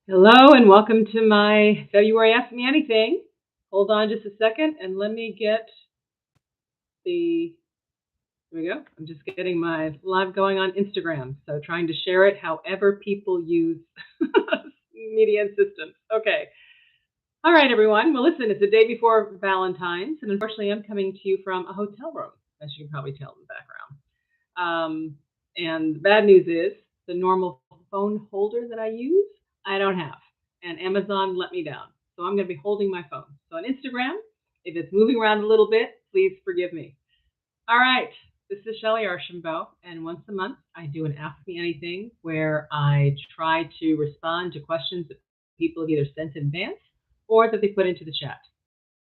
Hello and welcome to my February Ask Me Anything. Hold on just a second and let me get the, here we go. I'm just getting my live going on Instagram. So trying to share it however people use media and systems. Okay. All right, everyone. Well, listen, it's the day before Valentine's, and unfortunately, I'm coming to you from a hotel room, as you can probably tell in the background. And the bad news is the normal phone holder that I use, I don't have. And Amazon let me down. So I'm going to be holding my phone. So on Instagram, if it's moving around a little bit, please forgive me. All right. This is Shellye Archambeau. And once a month, I do an Ask Me Anything where I try to respond to questions that people have either sent in advance or that they put into the chat.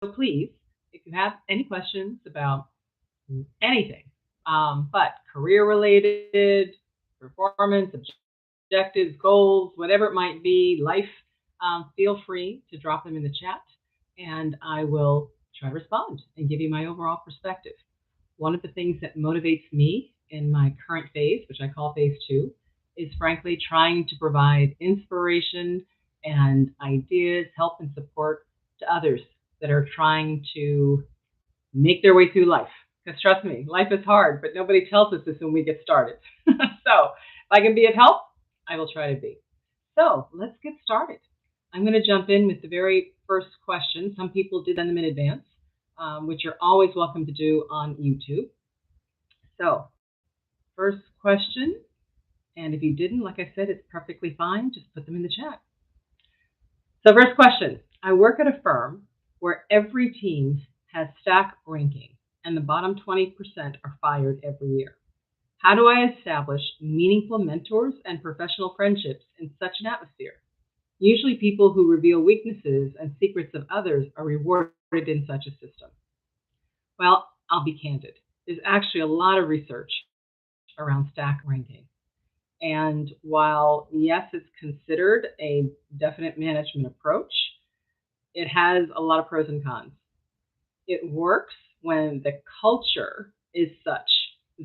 So please, if you have any questions about anything, but career related, performance, objectives, goals, whatever it might be, life, feel free to drop them in the chat and I will try to respond and give you my overall perspective. One of the things that motivates me in my current phase, which I call phase 2, is frankly trying to provide inspiration and ideas, help and support to others that are trying to make their way through life. Because trust me, life is hard, but nobody tells us this when we get started. So if I can be of help, I will try to be. So let's get started. I'm going to jump in with the very first question. Some people did send them in advance, which you're always welcome to do on YouTube. So first question, and if you didn't, like I said, it's perfectly fine. Just put them in the chat. So first question, I work at a firm where every team has stack ranking and the bottom 20% are fired every year. How do I establish meaningful mentors and professional friendships in such an atmosphere? Usually people who reveal weaknesses and secrets of others are rewarded in such a system. Well, I'll be candid. There's actually a lot of research around stack ranking. And while, yes, it's considered a definite management approach, it has a lot of pros and cons. It works when the culture is such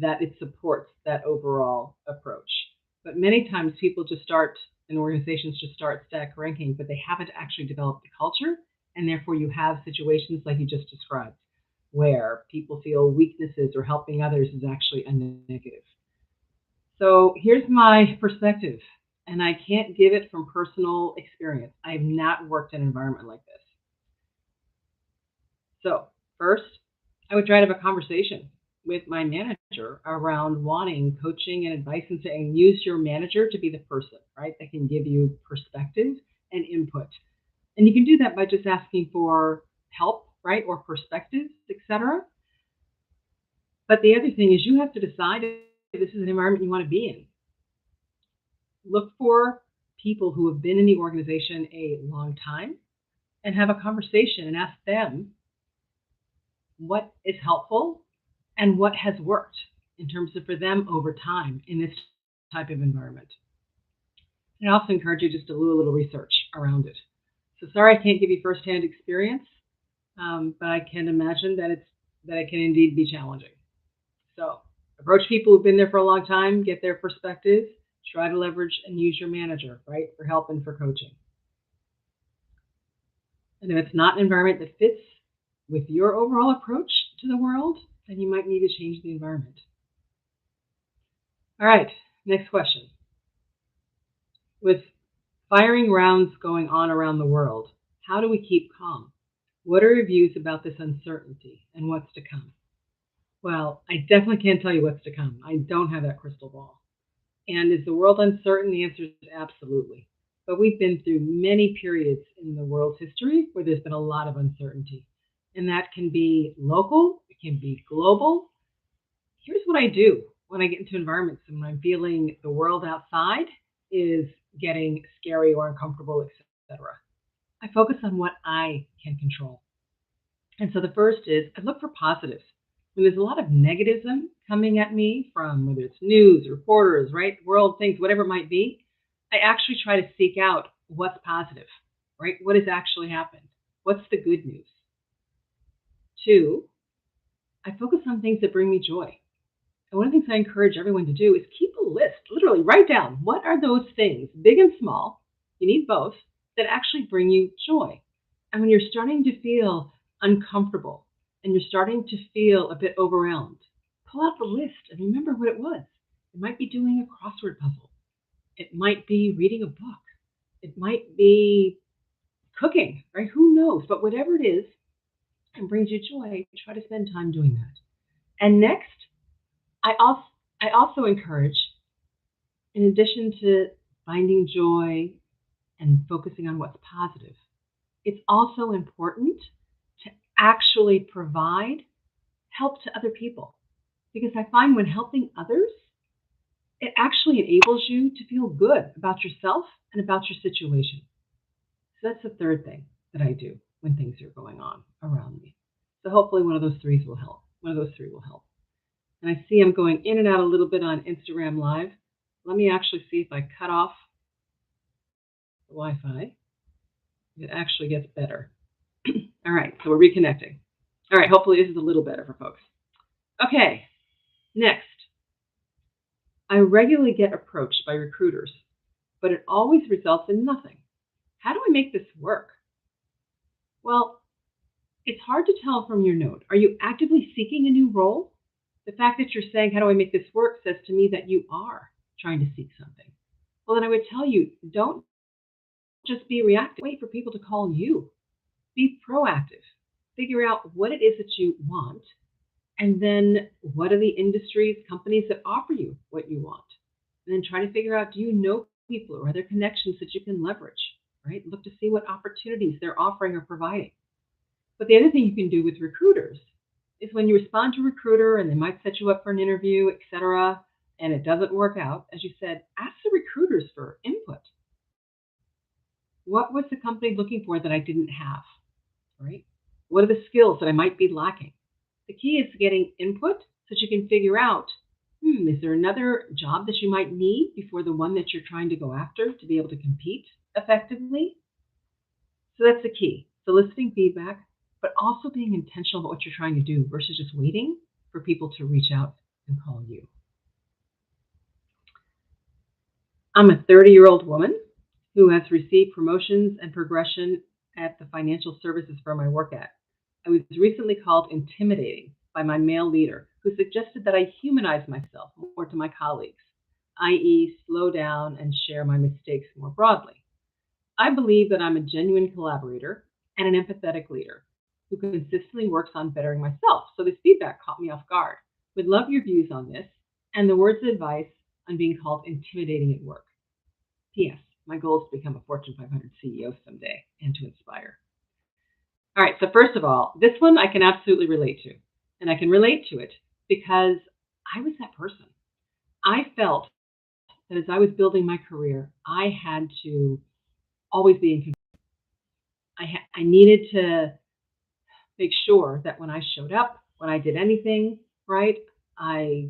that it supports that overall approach. But many times people just start, and organizations just start stack ranking, but they haven't actually developed the culture. And therefore you have situations like you just described, where people feel weaknesses or helping others is actually a negative. So here's my perspective, and I can't give it from personal experience. I have not worked in an environment like this. So first, I would try to have a conversation with my manager around wanting coaching and advice and saying, use your manager to be the person, right, that can give you perspective and input. And you can do that by just asking for help, right, or perspectives, etc. But the other thing is you have to decide if this is an environment you want to be in. Look for people who have been in the organization a long time and have a conversation and ask them what is helpful and what has worked in terms of for them over time in this type of environment. And I also encourage you just to do a little research around it. So sorry I can't give you firsthand experience, but I can imagine that it can indeed be challenging. So approach people who've been there for a long time, get their perspectives, try to leverage and use your manager, right, for help and for coaching. And if it's not an environment that fits with your overall approach to the world, then you might need to change the environment. All right, next question. With firing rounds going on around the world, how do we keep calm? What are your views about this uncertainty and what's to come? Well, I definitely can't tell you what's to come. I don't have that crystal ball. And is the world uncertain? The answer is absolutely. But we've been through many periods in the world's history where there's been a lot of uncertainty. And that can be local, it can be global. Here's what I do when I get into environments and when I'm feeling the world outside is getting scary or uncomfortable, etc. I focus on what I can control. And so the first is I look for positives. When there's a lot of negativism coming at me from whether it's news, reporters, right, world things, whatever it might be, I actually try to seek out what's positive, right? What has actually happened? What's the good news? 2, I focus on things that bring me joy. And one of the things I encourage everyone to do is keep a list, literally write down what are those things, big and small, You need both that actually bring you joy. And when you're starting to feel uncomfortable and you're starting to feel a bit overwhelmed, pull out the list and remember what it was. It might be doing a crossword puzzle. It might be reading a book. It might be cooking, right? Who knows? But whatever it is and brings you joy, try to spend time doing that. And next, I also encourage, in addition to finding joy and focusing on what's positive, it's also important to actually provide help to other people. Because I find when helping others, it actually enables you to feel good about yourself and about your situation. So that's the third thing that I do when things are going on around me. So hopefully one of those three will help. And I see I'm going in and out a little bit on Instagram Live. Let me actually see if I cut off the Wi-Fi. It actually gets better. All right, so we're reconnecting. All right, hopefully this is a little better for folks. Okay, next. I regularly get approached by recruiters, but it always results in nothing. How do I make this work? Well, it's hard to tell from your note. Are you actively seeking a new role? The fact that you're saying, how do I make this work, says to me that you are trying to seek something. Well, then I would tell you, don't just be reactive. Wait for people to call you. Be proactive. Figure out what it is that you want, and then what are the industries, companies that offer you what you want. And then try to figure out, do you know people or are there connections that you can leverage, right? Look to see what opportunities they're offering or providing. But the other thing you can do with recruiters is when you respond to a recruiter and they might set you up for an interview, etc., and it doesn't work out, as you said, ask the recruiters for input. What was the company looking for that I didn't have, right? What are the skills that I might be lacking? The key is getting input so that you can figure out, is there another job that you might need before the one that you're trying to go after to be able to compete effectively? So that's the key, soliciting feedback, but also being intentional about what you're trying to do versus just waiting for people to reach out and call you. I'm a 30-year-old woman who has received promotions and progression at the financial services firm I work at. I was recently called intimidating by my male leader, who suggested that I humanize myself more to my colleagues, i.e., slow down and share my mistakes more broadly. I believe that I'm a genuine collaborator and an empathetic leader who consistently works on bettering myself. So this feedback caught me off guard. Would love your views on this and the words of advice on being called intimidating at work. P.S. My goal is to become a Fortune 500 CEO someday and to inspire. All right, so first of all, this one I can absolutely relate to. And I can relate to it because I was that person. I felt that as I was building my career, I had to always be in control. I needed to make sure that when I showed up, when I did anything, right, I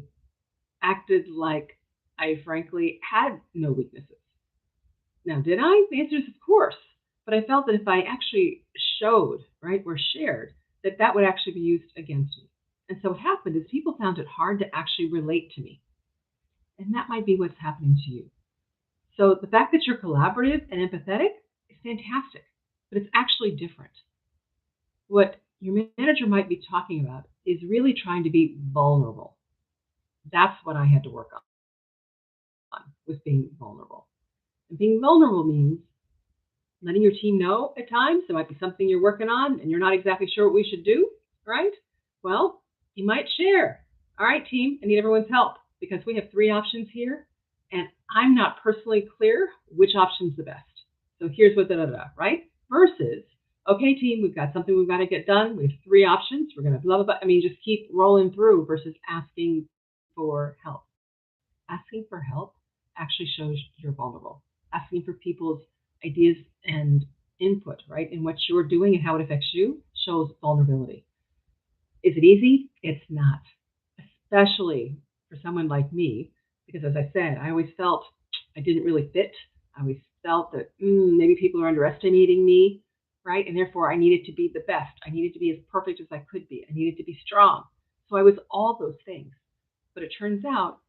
acted like I frankly had no weaknesses. Now, did I? The answer is of course. But I felt that if I actually showed, right, or shared, that that would actually be used against me. And so what happened is people found it hard to actually relate to me. And that might be what's happening to you. So the fact that you're collaborative and empathetic is fantastic, but it's actually different. What your manager might be talking about is really trying to be vulnerable. That's what I had to work on, was being vulnerable. And being vulnerable means letting your team know at times there might be something you're working on and you're not exactly sure what we should do, right? Well, you might share. All right, team, I need everyone's help because we have 3 options here and I'm not personally clear which option's the best. So here's what right? Versus, okay, team, we've got something we've got to get done. We have 3 options. We're going to blah, blah, blah. I mean, just keep rolling through versus asking for help. Asking for help actually shows you're vulnerable. Asking for people's ideas and input, right, in what you're doing and how it affects you shows vulnerability. Is it easy? It's not, especially for someone like me, because as I said, I always felt I didn't really fit. I always felt that maybe people are underestimating me, right, and therefore I needed to be the best. I needed to be as perfect as I could be. I needed to be strong. So I was all those things. But it turns out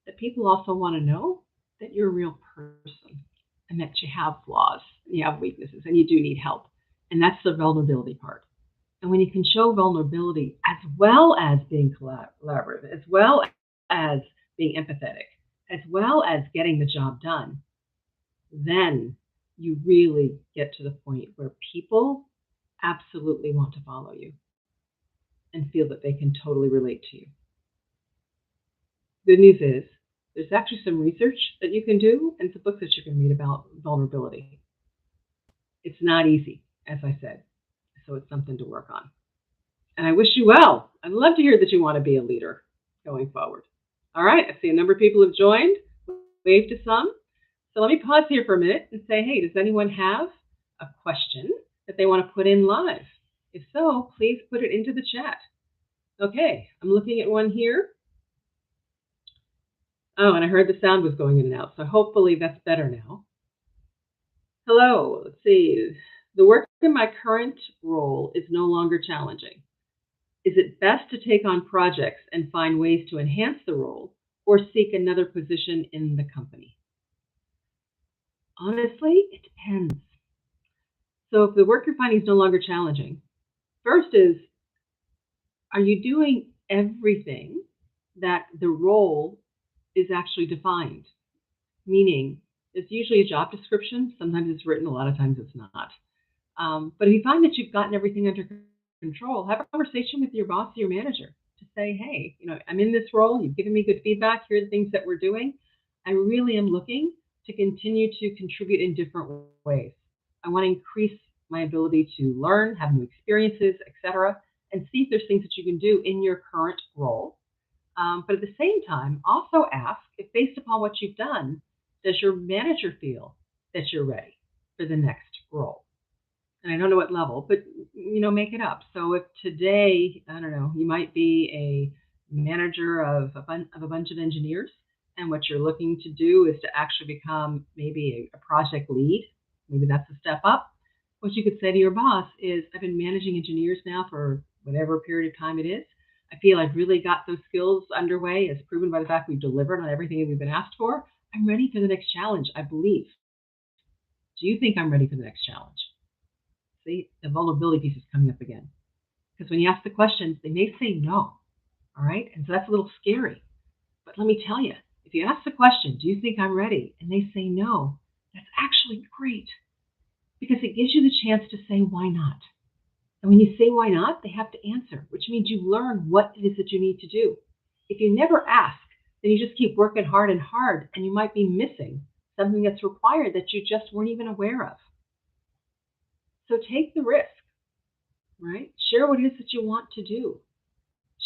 that people also want to know that you're a real person. and that you have flaws, you have weaknesses, and you do need help. And that's the vulnerability part. And when you can show vulnerability as well as being collaborative, as well as being empathetic, as well as getting the job done, then you really get to the point where people absolutely want to follow you and feel that they can totally relate to you. Good news is there's actually some research that you can do and some books that you can read about vulnerability. It's not easy, as I said, so it's something to work on. And I wish you well. I'd love to hear that you want to be a leader going forward. All right, I see a number of people have joined. Wave to some. So let me pause here for a minute and say, hey, does anyone have a question that they want to put in live? If so, please put it into the chat. Okay, I'm looking at one here. Oh, and I heard the sound was going in and out, so hopefully that's better now. Hello, let's see. The work in my current role is no longer challenging. Is it best to take on projects and find ways to enhance the role or seek another position in the company? Honestly, it depends. So if the work you're finding is no longer challenging, first is, are you doing everything that the role is actually defined? Meaning, it's usually a job description. Sometimes it's written, a lot of times it's not. But if you find that you've gotten everything under control, have a conversation with your boss or your manager to say, hey, I'm in this role. You've given me good feedback. Here are the things that we're doing. I really am looking to continue to contribute in different ways. I want to increase my ability to learn, have new experiences, etc., and see if there's things that you can do in your current role. But at the same time, also ask if, based upon what you've done, does your manager feel that you're ready for the next role? And I don't know what level, but make it up. So if today, I don't know, you might be a manager of a bunch of engineers, and what you're looking to do is to actually become maybe a project lead. Maybe that's a step up. What you could say to your boss is, I've been managing engineers now for whatever period of time it is. I feel I've really got those skills underway, as proven by the fact we've delivered on everything that we've been asked for. I'm ready for the next challenge, I believe. Do you think I'm ready for the next challenge? See, the vulnerability piece is coming up again. Because when you ask the questions, they may say no. All right? And so that's a little scary. But let me tell you, if you ask the question, do you think I'm ready? And they say no, that's actually great. Because it gives you the chance to say, why not? And when you say why not, they have to answer, which means you learn what it is that you need to do. If you never ask, then you just keep working hard and hard, and you might be missing something that's required that you just weren't even aware of. So take the risk, right? Share what it is that you want to do.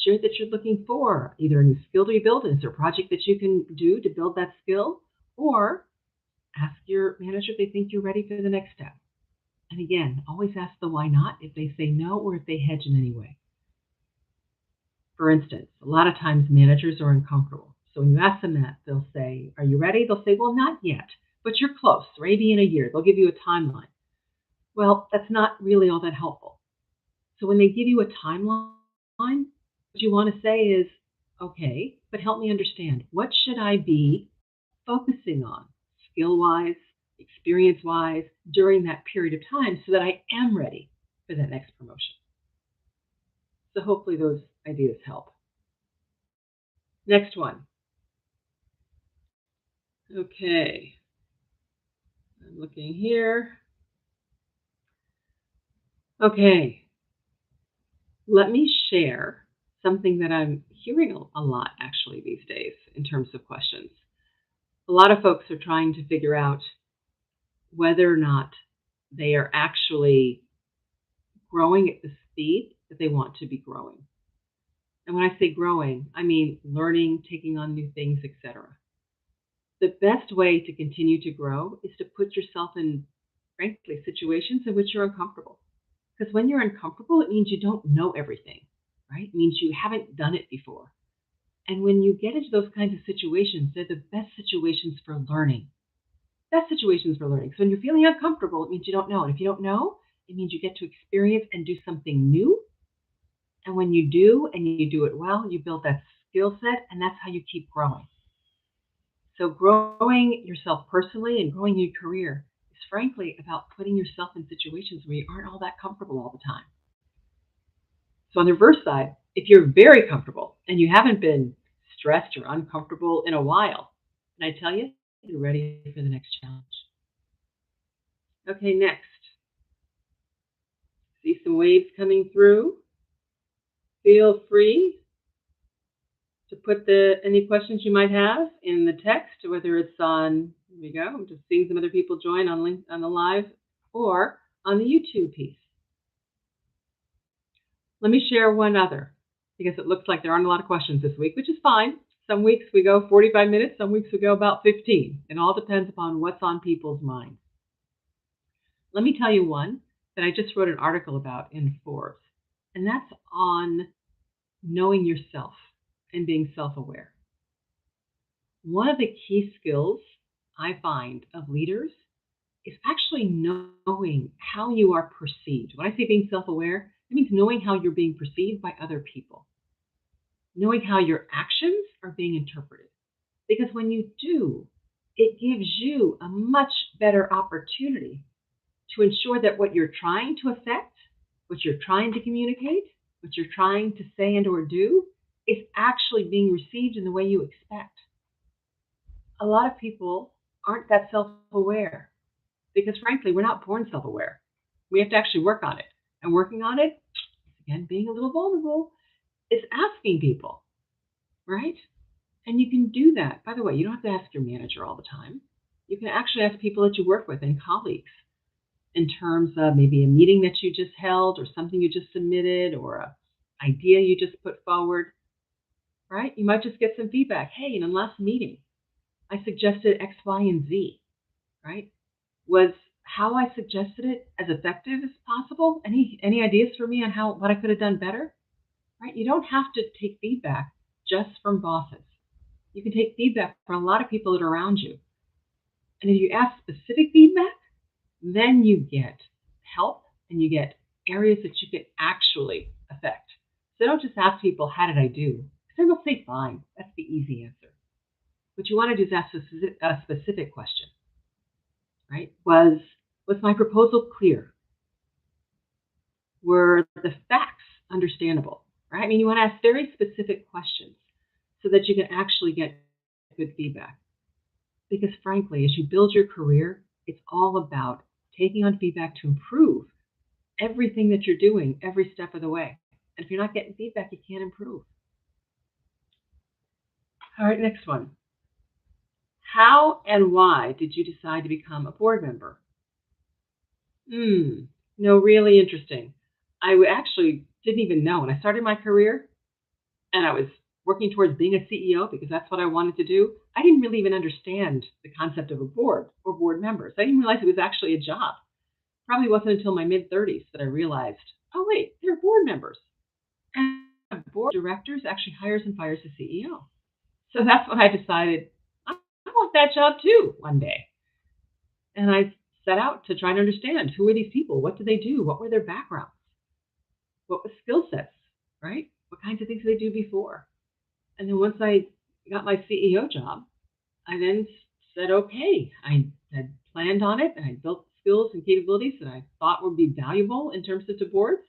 Share that you're looking for either a new skill to be built, is there a project that you can do to build that skill, or ask your manager if they think you're ready for the next step. And again, always ask the why not if they say no or if they hedge in any way. For instance, a lot of times managers are uncomfortable. So when you ask them that, they'll say, are you ready? They'll say, well, not yet, but you're close, maybe in a year. They'll give you a timeline. Well, that's not really all that helpful. So when they give you a timeline, what you want to say is, okay, but help me understand, what should I be focusing on skill-wise, experience-wise during that period of time so that I am ready for that next promotion? So hopefully those ideas help. Next one. Okay. I'm looking here. Okay. Let me share something that I'm hearing a lot actually these days in terms of questions. A lot of folks are trying to figure out whether or not they are actually growing at the speed that they want to be growing. And when I say growing, I mean learning, taking on new things, etc. The best way to continue to grow is to put yourself in, frankly, situations in which you're uncomfortable. Because when you're uncomfortable, it means you don't know everything, right? It means you haven't done it before. And when you get into those kinds of situations, they're the best situations for learning. Best situations for learning. So when you're feeling uncomfortable, it means you don't know. And if you don't know, it means you get to experience and do something new. And when you do, and you do it well, you build that skill set, and that's how you keep growing. So growing yourself personally and growing your career is frankly about putting yourself in situations where you aren't all that comfortable all the time. So on the reverse side, if you're very comfortable and you haven't been stressed or uncomfortable in a while, and I tell you, you're ready for the next challenge. Okay, next. See some waves coming through. Feel free to put any questions you might have in the text, whether it's on, here we go, I'm just seeing some other people join on the live or on the YouTube piece. Let me share one other, because it looks like there aren't a lot of questions this week, which is fine. Some weeks we go 45 minutes, some weeks we go about 15. It all depends upon what's on people's minds. Let me tell you one that I just wrote an article about in Forbes, and that's on knowing yourself and being self-aware. One of the key skills I find of leaders is actually knowing how you are perceived. When I say being self-aware, it means knowing how you're being perceived by other people, knowing how your actions are being interpreted. Because when you do, it gives you a much better opportunity to ensure that what you're trying to affect, what you're trying to communicate, what you're trying to say and or do is actually being received in the way you expect. A lot of people aren't that self-aware because, frankly, we're not born self-aware. We have to actually work on it. And working on it, again, being a little vulnerable, is asking people, right? And you can do that. By the way, you don't have to ask your manager all the time. You can actually ask people that you work with and colleagues in terms of maybe a meeting that you just held or something you just submitted or an idea you just put forward, right? You might just get some feedback. Hey, in the last meeting, I suggested X, Y, and Z, right? Was how I suggested it as effective as possible? Any ideas for me on what I could have done better? Right? You don't have to take feedback just from bosses. You can take feedback from a lot of people that are around you. And if you ask specific feedback, then you get help and you get areas that you can actually affect. So don't just ask people, how did I do? Because then they'll say, fine. That's the easy answer. What you want to do is ask a specific question, right? Was my proposal clear? Were the facts understandable, right? I mean, you want to ask very specific questions so that you can actually get good feedback. Because frankly, as you build your career, it's all about taking on feedback to improve everything that you're doing every step of the way. And if you're not getting feedback, you can't improve. All right, next one. How and why did you decide to become a board member? No, really interesting. I actually didn't even know. When I started my career and I was working towards being a CEO because that's what I wanted to do, I didn't really even understand the concept of a board or board members. I didn't realize it was actually a job. Probably wasn't until my mid-30s that I realized, oh, wait, they're board members. And a board of directors actually hires and fires the CEO. So that's when I decided I want that job too one day. And I set out to try to understand, who are these people? What do they do? What were their backgrounds? What were skill sets, right? What kinds of things did they do before? And then once I got my CEO job, I then said, okay, I had planned on it and I built skills and capabilities that I thought would be valuable in terms of to boards.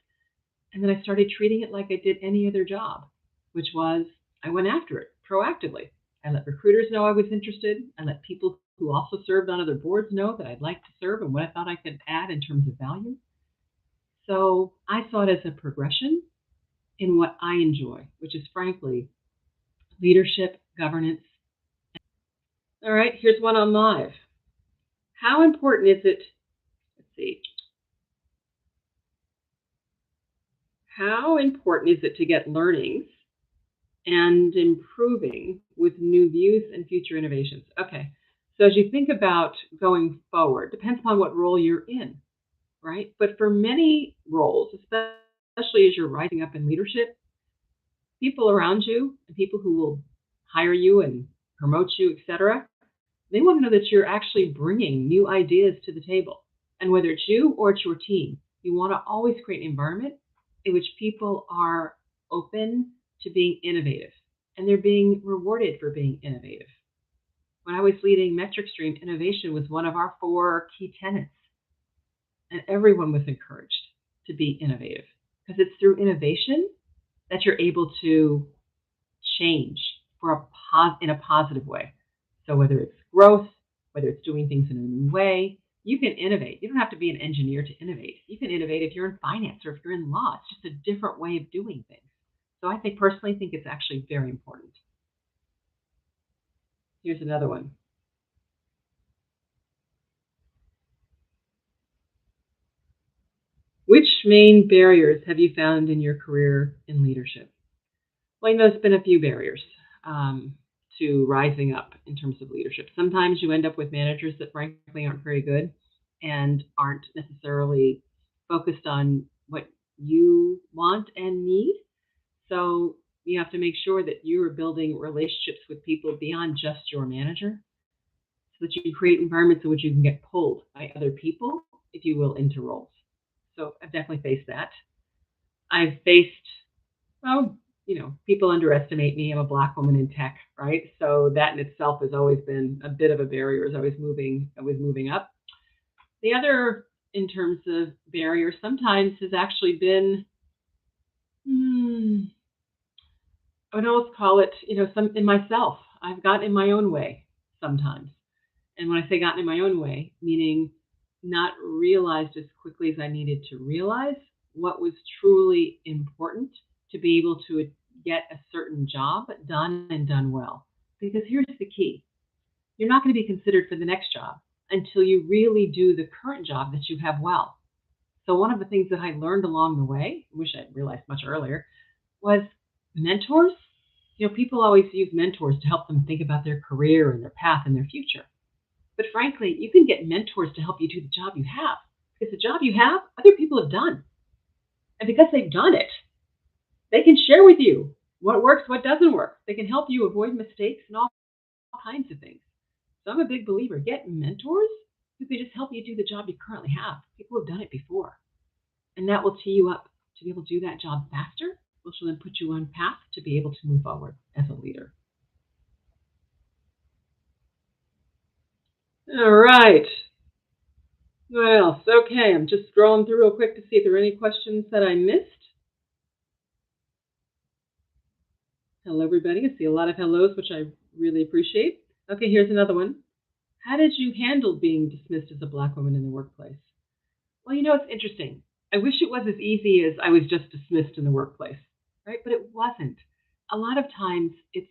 And then I started treating it like I did any other job, which was I went after it proactively. I let recruiters know I was interested. I let people who also served on other boards know that I'd like to serve and what I thought I could add in terms of value. So I saw it as a progression in what I enjoy, which is frankly leadership, governance. All right, here's one on live. How important is it? Let's see. How important is it to get learnings and improving with new views and future innovations? Okay, so as you think about going forward, depends upon what role you're in, right? But for many roles, especially as you're rising up in leadership, people around you and people who will hire you and promote you, etc., they want to know that you're actually bringing new ideas to the table. And whether it's you or it's your team, you want to always create an environment in which people are open to being innovative and they're being rewarded for being innovative. When I was leading metric stream, innovation was one of our 4 key tenets. And everyone was encouraged to be innovative because it's through innovation that you're able to change in a positive way. So whether it's growth, whether it's doing things in a new way, you can innovate. You don't have to be an engineer to innovate. You can innovate if you're in finance or if you're in law. It's just a different way of doing things. So I personally think it's actually very important. Here's another one. Which main barriers have you found in your career in leadership? Well, there's been a few barriers to rising up in terms of leadership. Sometimes you end up with managers that frankly aren't very good and aren't necessarily focused on what you want and need. So you have to make sure that you are building relationships with people beyond just your manager so that you create environments in which you can get pulled by other people, if you will, into roles. So I've definitely faced that. I've faced, people underestimate me. I'm a Black woman in tech, right? So that in itself has always been a bit of a barrier as I was moving up. The other, in terms of barriers, sometimes has actually been, I would almost call it, some in myself. I've gotten in my own way sometimes. And when I say gotten in my own way, meaning not realized as quickly as I needed to realize what was truly important to be able to get a certain job done and done well. Because here's the key. You're not going to be considered for the next job until you really do the current job that you have well. So one of the things that I learned along the way, I wish I'd realized much earlier, was mentors. People always use mentors to help them think about their career and their path and their future. But frankly, you can get mentors to help you do the job you have. Because the job you have, other people have done. And because they've done it, they can share with you what works, what doesn't work. They can help you avoid mistakes and all kinds of things. So I'm a big believer. Get mentors who can just help you do the job you currently have. People have done it before. And that will tee you up to be able to do that job faster, which will then put you on path to be able to move forward as a leader. All right. What else? Okay, I'm just scrolling through real quick to see if there are any questions that I missed. Hello, everybody. I see a lot of hellos, which I really appreciate. Okay, here's another one. How did you handle being dismissed as a Black woman in the workplace? Well, it's interesting. I wish it was as easy as I was just dismissed in the workplace, right? But it wasn't. A lot of times it's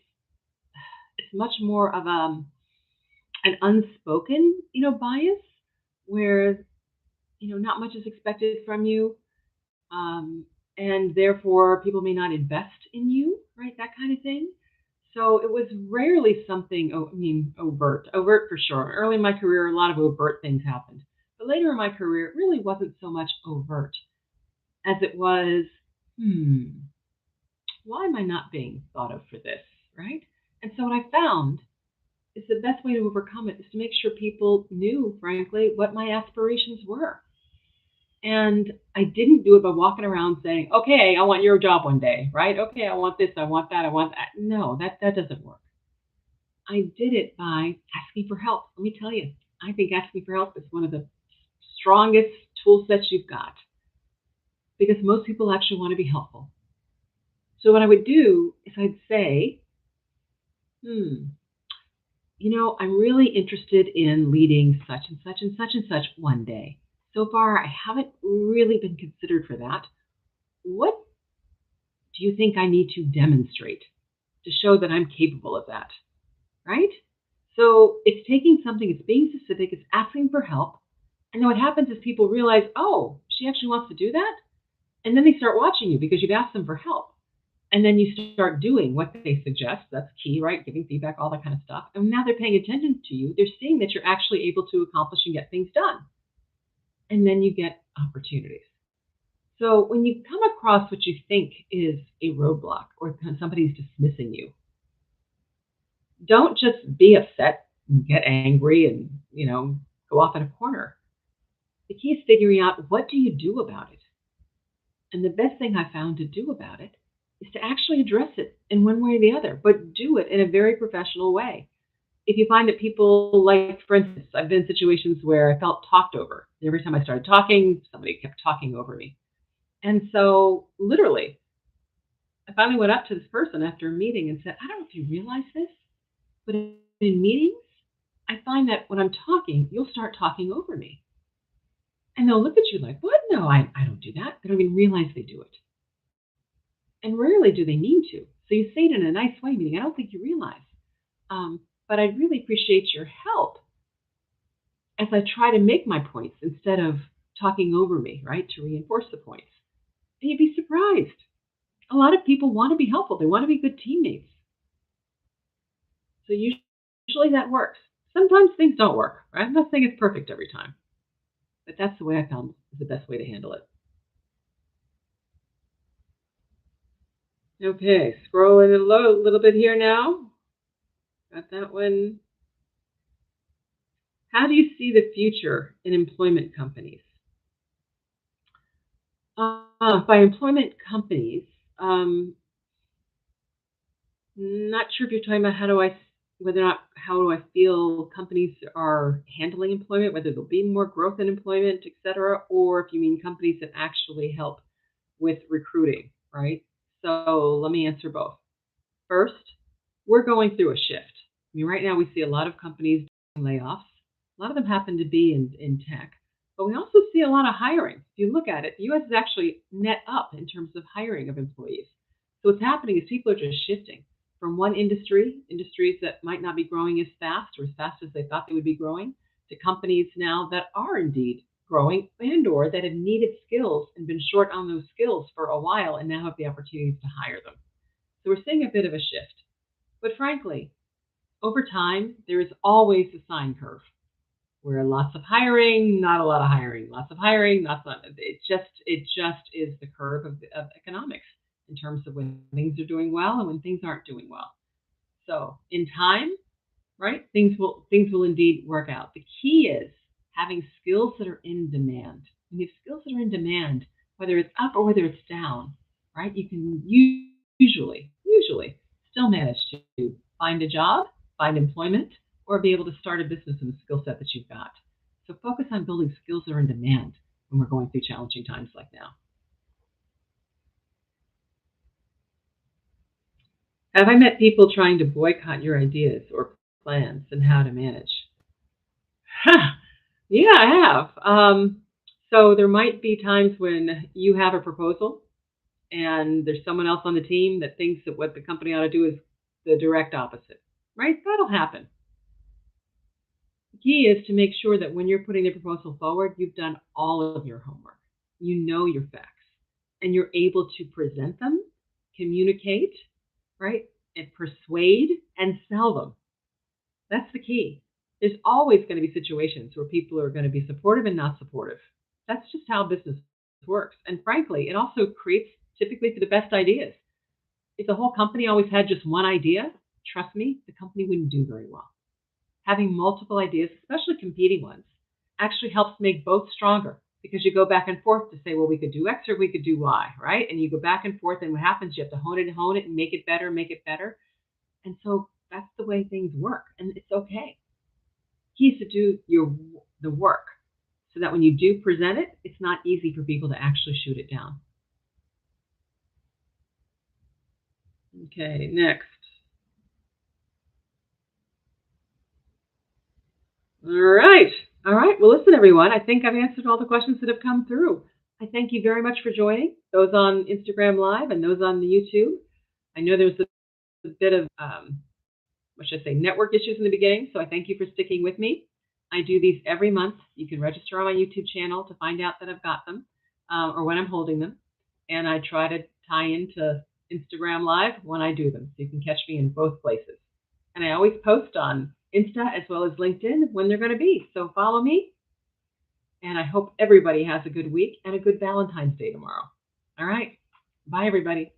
much more of an unspoken, bias where, not much is expected from you. And therefore people may not invest in you, right? That kind of thing. So it was rarely something, overt for sure. Early in my career, a lot of overt things happened. But later in my career, it really wasn't so much overt as it was, why am I not being thought of for this, right? And so what I found is the best way to overcome it is to make sure people knew, frankly, what my aspirations were. And I didn't do it by walking around saying, okay, I want your job one day, right? Okay, I want this, I want that, I want that. No, that doesn't work. I did it by asking for help. Let me tell you, I think asking for help is one of the strongest tool sets you've got because most people actually want to be helpful. So what I would do is I'd say, I'm really interested in leading such and such and such and such one day. So far, I haven't really been considered for that. What do you think I need to demonstrate to show that I'm capable of that, right? So it's taking something, it's being specific, it's asking for help. And then what happens is people realize, oh, she actually wants to do that. And then they start watching you because you've asked them for help. And then you start doing what they suggest. That's key, right? Giving feedback, all that kind of stuff. And now they're paying attention to you. They're seeing that you're actually able to accomplish and get things done. And then you get opportunities. So when you come across what you think is a roadblock or somebody's dismissing you, don't just be upset and get angry and, go off in a corner. The key is figuring out, what do you do about it? And the best thing I found to do about it is to actually address it in one way or the other, but do it in a very professional way. if you find that people, like, for instance, I've been in situations where I felt talked over. Every time I started talking, somebody kept talking over me. And so literally, I finally went up to this person after a meeting and said, I don't know if you realize this, but in meetings, I find that when I'm talking, you'll start talking over me. And they'll look at you like, what? No, I don't do that. They don't even realize they do it. And rarely do they mean to. So you say it in a nice way, meaning I don't think you realize. But I'd really appreciate your help as I try to make my points instead of talking over me, right, to reinforce the points. And you'd be surprised. A lot of people want to be helpful. They want to be good teammates. So usually that works. Sometimes things don't work, right? I'm not saying it's perfect every time, but that's the way I found is the best way to handle it. Okay, scrolling a little bit here now. Got that one. How do you see the future in employment companies? By employment companies, not sure if you're talking about how do I feel companies are handling employment, whether there'll be more growth in employment, et cetera, or if you mean companies that actually help with recruiting, right? So let me answer both. First, we're going through a shift. I mean, right now we see a lot of companies doing layoffs. A lot of them happen to be in tech, but we also see a lot of hiring. If you look at it, the U.S. is actually net up in terms of hiring of employees. So what's happening is people are just shifting from one industries that might not be growing as fast or as fast as they thought they would be growing, to companies now that are indeed growing and or that have needed skills and been short on those skills for a while and now have the opportunities to hire them. So we're seeing a bit of a shift. But frankly, over time, there is always a sine curve where lots of hiring, not a lot of hiring, lots of hiring, not some. It just is the curve of economics in terms of when things are doing well and when things aren't doing well. So in time, right, things will indeed work out. The key is having skills that are in demand. When you have skills that are in demand, whether it's up or whether it's down, right, you can usually still manage to find a job, find employment, or be able to start a business in the skill set that you've got. So focus on building skills that are in demand when we're going through challenging times like now. Have I met people trying to boycott your ideas or plans and how to manage? Yeah, I have. So there might be times when you have a proposal and there's someone else on the team that thinks that what the company ought to do is the direct opposite, right? That'll happen. The key is to make sure that when you're putting the proposal forward, you've done all of your homework. You know your facts and you're able to present them, communicate, right? And persuade and sell them. That's the key. There's always going to be situations where people are going to be supportive and not supportive. That's just how business works. And frankly, it also creates typically for the best ideas. If the whole company always had just one idea, trust me, the company wouldn't do very well. Having multiple ideas, especially competing ones, actually helps make both stronger because you go back and forth to say, well, we could do X or we could do Y, right? And you go back and forth, and what happens, you have to hone it and make it better. And so that's the way things work, and it's okay. Key is to do the work so that when you do present it, it's not easy for people to actually shoot it down. Okay, next. All right. All right. Well, listen, everyone, I think I've answered all the questions that have come through. I thank you very much for joining, those on Instagram Live and those on the YouTube. I know there was a bit of, what should I say, network issues in the beginning, so I thank you for sticking with me. I do these every month. You can register on my YouTube channel to find out that I've got them or when I'm holding them. And I try to tie into Instagram Live when I do them, so you can catch me in both places. And I always post on Insta as well as LinkedIn when they're going to be. So follow me. And I hope everybody has a good week and a good Valentine's Day tomorrow. All right. Bye, everybody.